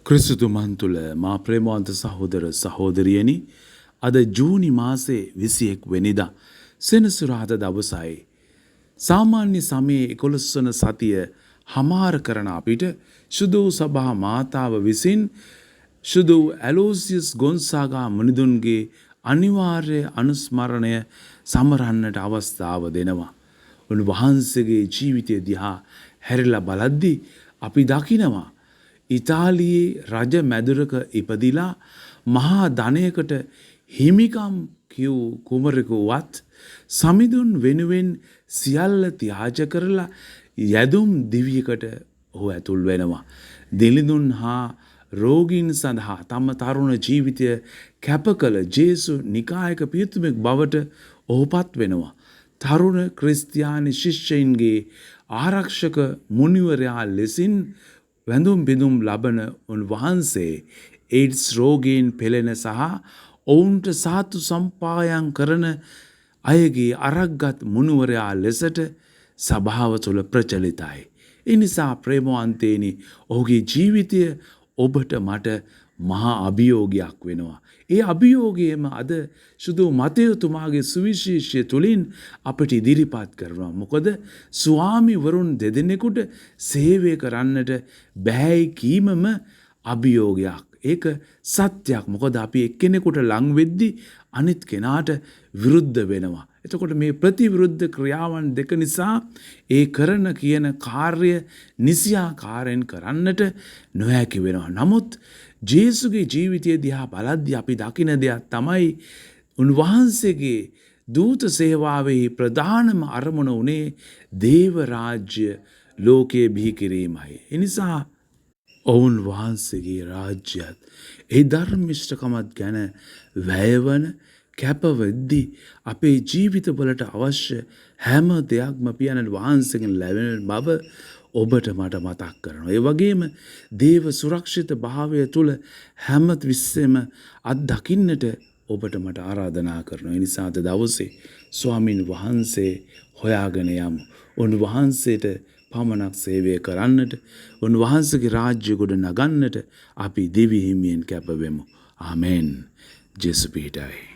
ක්‍රිස්තුතුමන් තුළ මා ප්‍රේමවන්ත සහෝදර සහෝදරියනි, අද ජූනි මාසේ 21 වෙනිදා සෙනසුරාදා දවසයි. සාමාන්‍ය සමයේ 11 වන සතිය හමාර කරන අපිට සුදු සභා මාතාව විසින් සුදු ඇලෝසියස් ගොන්සාගා මුනිදුන්ගේ අනිවාර්ය අනුස්මරණය සමරන්නට අවස්ථාව දෙනවා. උන්වහන්සේගේ ජීවිතය දිහා හැරිලා බලද්දී අපි දකිනවා ඉතාලියේ රජ මැදුරක ඉපදිලා මහා ධනයකට හිමිකම් කිව් කුමරෙකුවත් සමිඳුන් වෙනුවෙන් සියල්ල ත්‍යාජ කරලා යැදුම් දිවියකට ඔහු ඇතුල් වෙනවා. දිලිඳුන් හා රෝගීන් සඳහා තම තරුණ ජීවිතය කැප කළ ජේසු නිකායක පියතුමෙක් බවට ඔහුපත් වෙනවා. තරුණ ක්‍රිස්තියානි ශිෂ්‍යයින්ගේ ආරක්ෂක මුනිවරයා ලෙසින් වැඳුම් බිඳුම් ලබන උන්වහන්සේ ඒඩ්ස් රෝගීන් පෙළෙන සහ ඔවුන්ට සාතු සම්පායන් කරන අයගේ අරක්ගත් මුනිවරයා ලෙසට සභාව තුළ ප්‍රචලිතයි. ඒ නිසා ප්‍රේමවන්තේනි, ඔහුගේ ජීවිතය ඔබට මට මහා අභියෝගයක් වෙනවා. ඒ අභියෝගයම අද සුදු මතයතුමාගේ සුවිශේෂය තුළින් අපට ඉදිරිපත් කරනවා. මොකද ස්වාමිවරුන් දෙදෙනෙකුට සේවය කරන්නට බැහැයි කීමම අභියෝගයක්. ඒක සත්‍යයක්. මොකද අපි එක්කෙනෙකුට ලං වෙද්දී අනිත් කෙනාට විරුද්ධ වෙනවා. එතකොට මේ ප්‍රතිවිරුද්ධ ක්‍රියාවන් දෙක නිසා ඒ කරන කියන කාර්ය නිසියාකාරයෙන් කරන්නට නොහැකි වෙනවා. නමුත් ජේසුගේ ජීවිතය දිහා බලද්දී අපි දකින දෙයක් තමයි උන්වහන්සේගේ දූත සේවාවෙහි ප්‍රධානම අරමුණ උනේ දේව රාජ්‍ය ලෝකයේ බිහි කිරීමයි. ඒ නිසා ඔවුන් වහන්සේගේ රාජ්‍යයත් ඒ ධර්මිෂ්ඨකමත් ගැන වැයවන කැපවෙද්දී අපේ ජීවිතවලට අවශ්‍ය හැම දෙයක්ම පියාණන් වහන්සේගෙන් ලැබෙන බව ඔබට මට මතක් කරනවා. ඒ වගේම දේව සුරක්ෂිත භාවය තුළ හැම විස්සෙම අත්දකින්නට ඔබට මට ආරාධනා කරනවා. ඒ නිසා අද දවසේ ස්වාමින් වහන්සේ හොයාගෙන යමු. උන්වහන්සේට පමණක් සේවය කරන්නට, උන්වහන්සේගේ රාජ්‍ය ගොඩ නගන්නට අපි දිවි හිමියෙන් කැපවෙමු. ආමෙන්. ජේසු පිහිටයි.